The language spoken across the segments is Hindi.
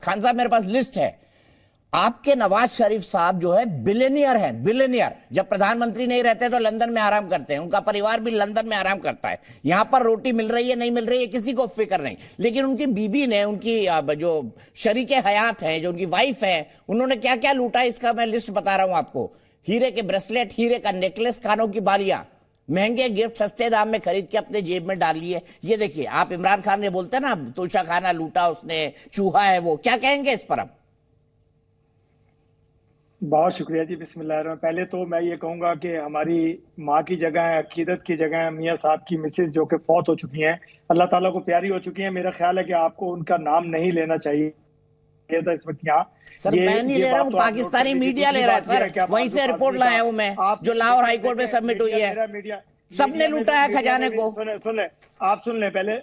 खान साहब मेरे पास लिस्ट है। आपके नवाज शरीफ साहब जो है बिलियनियर हैं, बिलियनियर। जब प्रधानमंत्री नहीं रहते तो लंदन में आराम करते हैं, उनका परिवार भी लंदन में आराम करता है। यहां पर रोटी मिल रही है नहीं मिल रही है किसी को फिक्र नहीं, लेकिन उनकी बीबी ने, उनकी जो शरीके हयात हैं, जो उनकी वाइफ है, उन्होंने क्या क्या लूटा इसका मैं लिस्ट बता रहा हूं आपको। हीरे के ब्रेसलेट, हीरे का नेकलेस, कानों की बालियां, महंगे गिफ्ट सस्ते दाम में खरीद के अपने जेब में डाल लिए। ये देखिए, आप इमरान खान ने बोलते हैं ना तोशा खाना लूटा उसने, चूहा है वो, क्या कहेंगे इस पर? अब बहुत शुक्रिया जी। बिस्मिल्लाह। पहले तो मैं ये कहूंगा कि हमारी माँ की जगह है, अकीदत की जगह है, मियाँ साहब की मिसेज जो कि फौत हो चुकी हैं, अल्लाह ताला को प्यारी हो चुकी हैं। मेरा ख्याल है कि आपको उनका नाम नहीं लेना चाहिए था इस वक्त यहाँ। सर मैं नहीं ले रहा हूँ, पाकिस्तानी मीडिया ले रहा है सर, वहीं से रिपोर्ट लाया हूँ मैं जो लाहौर हाईकोर्ट में सबमिट हुई है। सबने लूटा है खजाने को। सुन ले, आप सुन ले पहले।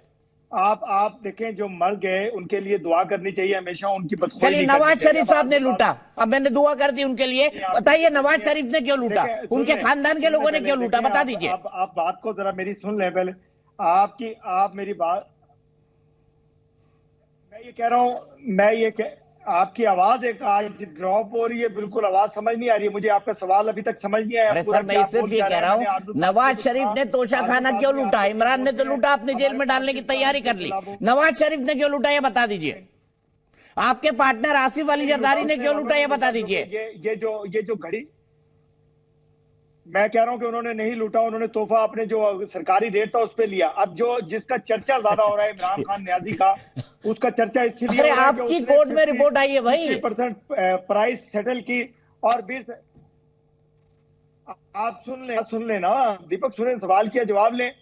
आप देखें, जो मर गए उनके लिए दुआ करनी चाहिए हमेशा, उनकी बदखुरी। चलिए, नवाज शरीफ साहब ने लूटा, अब मैंने दुआ कर दी उनके लिए। बताइए नवाज शरीफ ने क्यों लूटा, उनके खानदान के लोगों ने क्यों लूटा, बता दीजिए। आप बात को जरा मेरी सुन लें पहले। आप मेरी बात, मैं ये कह रहा हूं, आपकी आवाज एक आज ड्रॉप हो रही है, बिल्कुल आवाज समझ नहीं आ रही है मुझे। आपका सवाल अभी तक समझ नहीं आया। अरे सर मैं सिर्फ ये कह रहा हूँ, नवाज शरीफ ने तोशा खाना क्यों लूटा? इमरान ने तो लूटा, अपने जेल में डालने की तैयारी कर ली। नवाज शरीफ ने क्यों लूटा ये बता दीजिए। आपके पार्टनर आसिफ अली जरदारी ने क्यों लूटा ये बता दीजिए। ये जो घड़ी, मैं कह रहा हूं कि उन्होंने नहीं लूटा, उन्होंने तोहफा अपने जो सरकारी रेट था उस पे लिया। अब जो जिसका चर्चा ज्यादा हो रहा है इमरान खान न्याजी का, उसका चर्चा इसलिए अरे आपकी कोर्ट में रिपोर्ट आई है भाई, 50% प्राइस सेटल की। और 20 आप सुन ले ना दीपक, सुने, सवाल किया जवाब लें।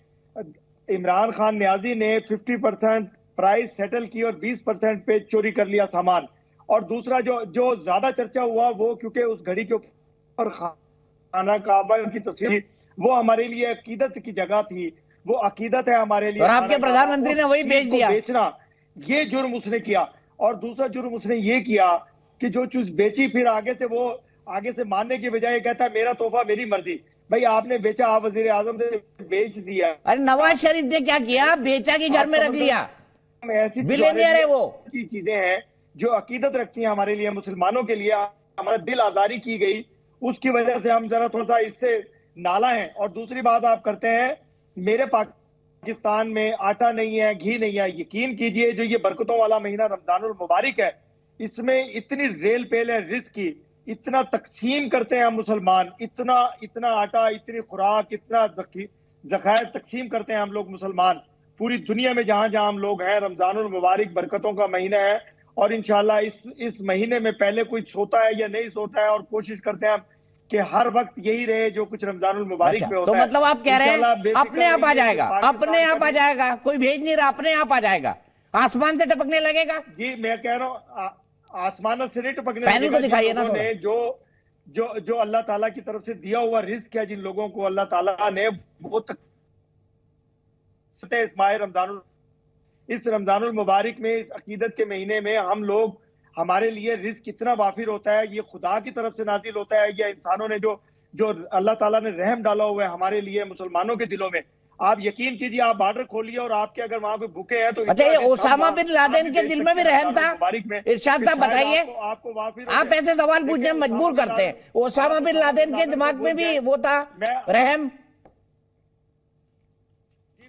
इमरान खान न्याजी ने 50% प्राइस सेटल की और 20% पे चोरी कर लिया सामान। और दूसरा जो ज्यादा चर्चा हुआ वो, क्योंकि उस घड़ी के ऊपर खाना काबा की तस्वीर, वो हमारे लिए अकीदत की जगह थी, वो अकीदत है हमारे लिए। और आपके प्रधानमंत्री ने वही बेच दिया। बेचना, ये जुर्म उसने किया। और दूसरा जुर्म उसने ये किया कि जो चीज बेची, फिर आगे से मानने की बजाय कहता है मेरा तोहफा मेरी मर्जी। भाई आपने बेचा, आप वजीर आजम से बेच दिया। अरे नवाज शरीफ ने क्या किया, बेचा की घर में रख लिया। ऐसी बिलियनियर है वो। की चीजें हैं जो अकीदत रखती हैं हमारे लिए, मुसलमानों के लिए। हमारा दिल आजारी की गई, उसकी वजह से हम जरा थोड़ा सा इससे नाला है। और दूसरी बात आप करते हैं, मेरे पाकिस्तान में आटा नहीं है, घी नहीं है। यकीन कीजिए, जो ये बरकतों वाला महीना रमजानुल मुबारक है, इसमें इतनी रेल पेल है रिस्क की, इतना तकसीम करते हैं हम मुसलमान, इतना आटा, इतनी खुराक, इतना जखायर तकसीम करते हैं हम लोग मुसलमान पूरी दुनिया में जहां जहां हम लोग हैं। रमजानुल मुबारक बरकतों का महीना है, और इंशाल्लाह इस महीने में पहले कोई सोता है या नहीं सोता है, और कोशिश करते हैं कि हर वक्त यही रहे जो कुछ रमजानुल मुबारक में होता है। तो मतलब आप कह रहे हैं अपने आप आ जाएगा, अपने आप आ जाएगा, कोई भेज नहीं रहा, अपने आप आ जाएगा, आसमान से टपकने लगेगा। जी मैं कह रहा हूँ, आसमान से नहीं टपकने पैनल को दिखाइए ना। जो अल्लाह ताला की तरफ से दिया हुआ रिस्क है, जिन लोगों को अल्लाह ताला ने वो इस रमजानुल मुबारक में, इस अकीदत के महीने में हम लोग, हमारे लिए रिस्क इतना वाफिर होता है। ये खुदा की तरफ से नाजिल होता है, या इंसानों ने जो अल्लाह ताला ने रहम डाला हुआ है हमारे लिए, मुसलमानों के दिलों में। आप यकीन कीजिए, आप बॉर्डर खोलिए और आपके अगर वहां कोई भूखे हैं तो, अच्छा, ये ओसामा बिन लादेन के दिल में भी रहम था? इरशाद साहब बताइए, आप ऐसे सवाल पूछने में मजबूर करते हैं। ओसामा बिन लादेन के दिमाग में भी वो था रहम?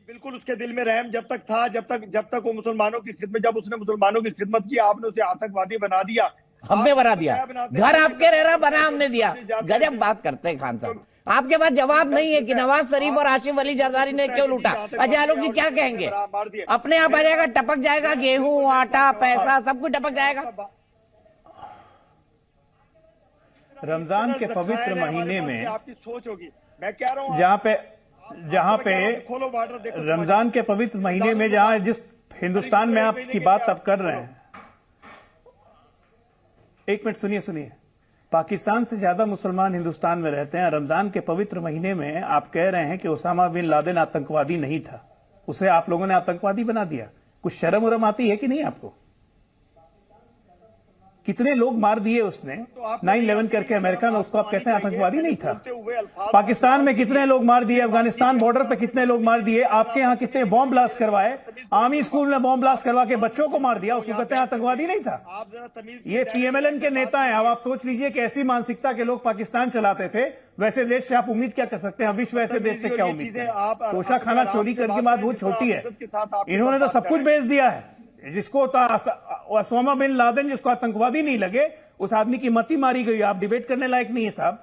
बिल्कुल, उसके दिल में रहम जब तक था, जब तक वो मुसलमानों की खिदमत, जब उसने मुसलमानों की खिदमत की, आपने उसे आतंकवादी बना दिया। हमने बना दिया, घर आपके रह रहा बना हमने दिया। गजब बात करते हैं खान साहब। आपके पास जवाब नहीं है कि नवाज शरीफ और आसिफ अली जरदारी ने क्यों लूटा। अजय आलोक जी क्या कहेंगे? अपने आप आ जाएगा, टपक जाएगा, गेहूं, आटा, पैसा सब कुछ टपक जाएगा। रमजान के पवित्र महीने में आपकी सोच होगी, मैं कह रहा हूँ, जहां पे रमजान के पवित्र महीने में, जहां जिस हिंदुस्तान में आपकी बात अब कर रहे हैं, एक मिनट सुनिए, पाकिस्तान से ज्यादा मुसलमान हिंदुस्तान में रहते हैं। रमजान के पवित्र महीने में आप कह रहे हैं कि ओसामा बिन लादेन आतंकवादी नहीं था, उसे आप लोगों ने आतंकवादी बना दिया। कुछ शर्म उरम आती है कि नहीं आपको? कितने लोग मार दिए उसने 9/11 करके अमेरिका में, उसको आप कहते हैं आतंकवादी नहीं था? पाकिस्तान में कितने लोग मार दिए, अफगानिस्तान बॉर्डर पे कितने लोग मार दिए, आपके यहाँ कितने बॉम्ब ब्लास्ट करवाए, आर्मी स्कूल में बॉम्ब ब्लास्ट करवा के बच्चों को मार दिया, उसको कहते हैं आतंकवादी नहीं था? ये पीएमएलएन के नेता हैं। अब आप सोच लीजिए कि ऐसी मानसिकता के लोग पाकिस्तान चलाते थे, वैसे देश से आप उम्मीद क्या कर सकते हैं? विश्व ऐसे देश से क्या उम्मीद करें? तोशा खाना चोरी करने की बात बहुत छोटी है, इन्होंने तो सब कुछ बेच दिया है। जिसको ओसामा बिन लादेन, जिसको आतंकवादी नहीं लगे, उस आदमी की मती मारी गई। आप डिबेट करने लायक नहीं है साहब।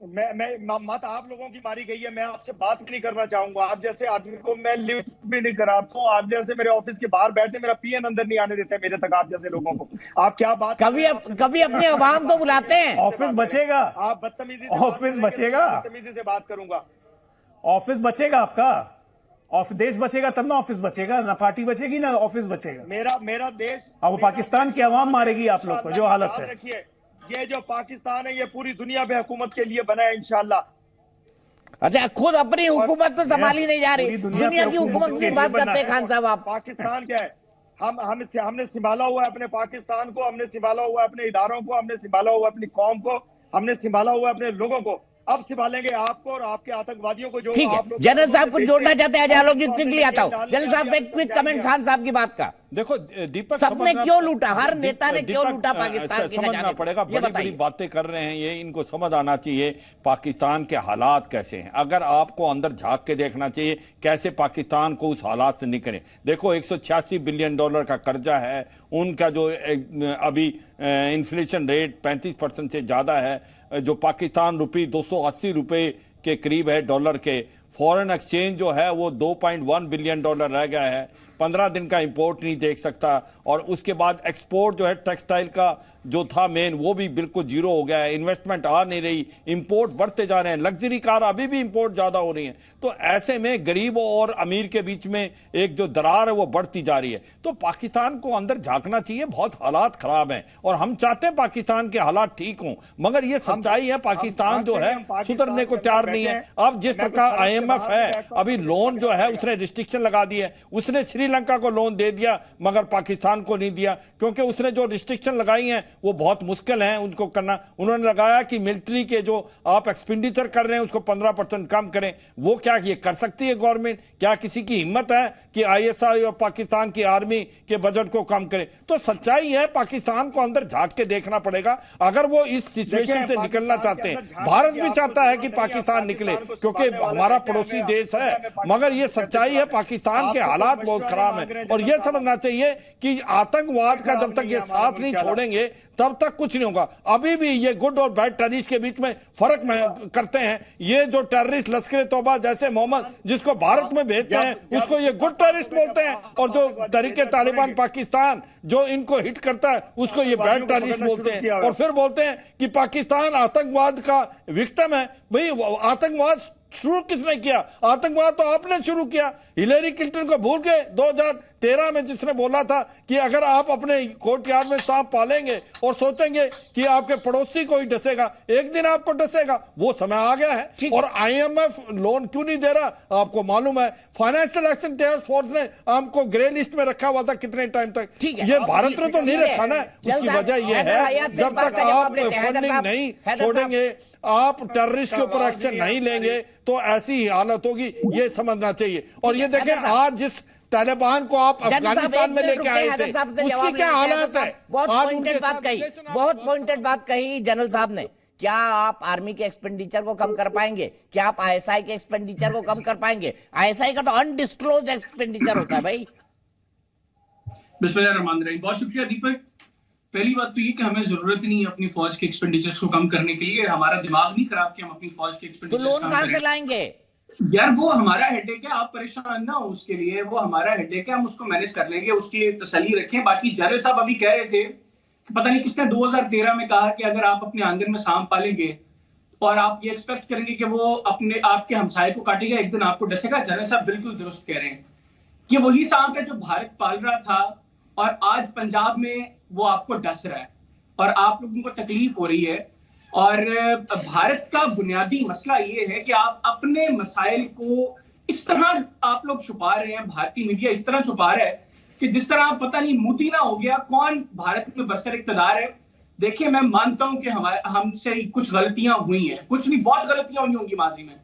मत आप लोगों की मारी गई है, मैं आपसे बात भी नहीं करना चाहूंगा। आप जैसे आदमी को मैं लिफ्ट भी नहीं कराता हूँ, आप जैसे मेरे ऑफिस के बाहर बैठे मेरा पीएन अंदर नहीं आने देते मेरे तक, आप जैसे लोगों को। आप क्या बात कभी अपने अवाम को बुलाते हैं? ऑफिस बचेगा, आप बदतमीजी, ऑफिस बचेगा, बदतमीजी से बात करूंगा। ऑफिस बचेगा आपका, देश बचेगा तब ना ऑफिस बचेगा, ना पार्टी बचेगी ना ऑफिस बचेगा। मेरा देश, अब वो पाकिस्तान की आवाम मारेगी आप लोग को, जो हालत है। रखिए, ये जो पाकिस्तान है ये पूरी दुनिया पे हुकूमत के लिए बना है इंशाल्लाह। अच्छा, खुद अपनी हुकूमत तो संभाली नहीं जा रही, दुनिया की हुकूमत की बात करते हैं खान साहब आप। पाकिस्तान क्या है? हमने संभाला हुआ है अपने पाकिस्तान को, हमने संभाला हुआ है अपने इदारों को, हमने संभाला हुआ अपनी कौम को, हमने संभाला हुआ अपने लोगों को। अब संभालेंगे आपको और आपके आतंकवादियों को। जो ठीक है, जनरल साहब कुछ जोड़ना चाहते हैं? आलोक जी क्विकली आता हूं। जनरल साहब एक क्विक कमेंट खान साहब की बात का। देखो दीपक, सबने क्यों लूटा, हर नेता ने क्यों लूटा पाकिस्तान? समझना पड़ेगा, बड़ी बड़ी बातें कर रहे हैं ये, इनको समझ आना चाहिए पाकिस्तान के हालात कैसे हैं। अगर आपको अंदर झांक के देखना चाहिए कैसे पाकिस्तान को उस हालात से निकले। देखो 186 बिलियन डॉलर का कर्जा है, उनका जो अभी इन्फ्लेशन रेट 35% से ज्यादा है, जो पाकिस्तान रुपी 280 रुपए के करीब है डॉलर के। फॉरेन एक्सचेंज जो है वो 2.1 बिलियन डॉलर रह गया है, 15 दिन का इंपोर्ट नहीं देख सकता। और उसके बाद एक्सपोर्ट जो है टेक्सटाइल का जो था मेन, वो भी बिल्कुल जीरो हो गया है, इन्वेस्टमेंट आ नहीं रही, इंपोर्ट बढ़ते जा रहे हैं, लग्जरी कार अभी भी इंपोर्ट ज़्यादा हो रही हैं। तो ऐसे में गरीबों और अमीर के बीच में एक जो दरार है वो बढ़ती जा रही है। तो पाकिस्तान को अंदर झांकना चाहिए, बहुत हालात खराब हैं और हम चाहते हैं पाकिस्तान के हालात ठीक हों, मगर ये सच्चाई है पाकिस्तान जो है सुधरने को तैयार नहीं है। अब जिस प्रकार IMF है, अभी लोन जो है उसने रिस्ट्रिक्शन लगा दी है, उसने श्रीलंका को लोन दे दिया मगर पाकिस्तान को नहीं दिया, क्योंकि उसने जो रिस्ट्रिक्शन लगाई हैं वो बहुत मुश्किल है उनको करना। उन्होंने लगाया कि मिलिट्री के जो आप एक्सपेंडिचर कर रहे हैं उसको 15% कम करें। वो क्या ये कर सकती है गवर्नमेंट? क्या किसी की हिम्मत है कि ISI और पाकिस्तान की आर्मी के बजट को कम करे? तो सच्चाई है पाकिस्तान को अंदर झांक के देखना पड़ेगा अगर वो इस सिचुएशन से निकलना चाहते हैं। भारत भी चाहता है कि पाकिस्तान निकले क्योंकि हमारा पड़ोसी देश है, मगर ये सच्चाई है पाकिस्तान के हालात बहुत खराब हैं। और ये समझना चाहिए कि आतंकवाद का जब तक ये साथ नहीं छोड़ेंगे तब तक कुछ नहीं होगा। अभी भी ये गुड और बैड टेररिस्ट के बीच में फर्क करते हैं। ये जो टेररिस्ट लश्कर तौबा जैसे मोहम्मद जिसको भारत में भेजते हैं उसको ये गुड टेररिस्ट बोलते हैं, और जो तहरीके तालिबान पाकिस्तान जो इनको हिट करता है उसको ये बैड टेररिस्ट बोलते हैं। और फिर बोलते हैं कि पाकिस्तान आतंकवाद का विक्टिम है। भाई आतंकवाद शुरू किसने किया? आतंकवाद तो आपने शुरू किया। हिलेरी क्लिंटन को भूल के 2013 में जिसने बोला था कि अगर आप अपने कोर्टयार्ड में सांप पालेंगे और सोचेंगे कि आपके पड़ोसी को ही डसेगा, एक दिन आपको डसेगा। वो समय आ गया है। और IMF लोन क्यों नहीं दे रहा? आपको मालूम है फाइनेंशियल एक्शन टास्क फोर्स ने हमको ग्रे लिस्ट में रखा हुआ था कितने टाइम तक। ये भारत ने तो नहीं रखा ना। उसकी वजह यह है जब तक आप फंडिंग नहीं छोड़ेंगे, आप टेररिस्ट के ऊपर एक्शन नहीं लेंगे तो ऐसी ही हालत होगी, ये समझना चाहिए। और ये देखें आज जिस तालिबान को आप अफगानिस्तान में लेके आए थे उसकी क्या हालत है। बहुत पॉइंटेड बात कही, बहुत पॉइंटेड बात कही जनरल साहब ने। क्या आप आर्मी के एक्सपेंडिचर को कम कर पाएंगे? क्या आप ISI के एक्सपेंडिचर को कम कर पाएंगे? ISI का तो अनडिस्क्लोज्ड एक्सपेंडिचर होता है भाई। बिस्मिल्लाहिर्रहमानिर्रहीम। बहुत शुक्रिया दीपक। पहली बात तो ये कि हमें जरूरत ही नहीं है अपनी फौज के एक्सपेंडिचर्स को कम करने के लिए। हमारा दिमाग नहीं खराब कि हम अपनी फौज के एक्सपेंडिचर्स तो लोन कहां से लाएंगे? यार वो हमारा हेडेक है, आप परेशान ना हो उसके लिए। वो हमारा हेडेक है, हम उसको मैनेज कर लेंगे, उसकी तसल्ली रखें। बाकी जनरल साहब अभी कह रहे थे कि पता नहीं किसने 2013 में कहा कि अगर आप अपने आंगन में सांप पालेंगे और आप ये एक्सपेक्ट करेंगे कि वो अपने आपके हमसाये को काटेगा, एक दिन आपको डसेगा। जनरल साहब बिल्कुल दुरुस्त कह रहे हैं। ये वही सांप है जो भारत पाल रहा था और आज पंजाब में वो आपको डस रहा है और आप लोगों को तकलीफ हो रही है। और भारत का बुनियादी मसला ये है कि आप अपने मसाइल को इस तरह आप लोग छुपा रहे हैं, भारतीय मीडिया इस तरह छुपा रहा है कि जिस तरह पता नहीं मुतीना हो गया कौन भारत में बरसर इक़्तिदार है। देखिए, मैं मानता हूं कि हमसे कुछ गलतियां हुई हैं, कुछ नहीं, बहुत गलतियां हुई होंगी माजी में।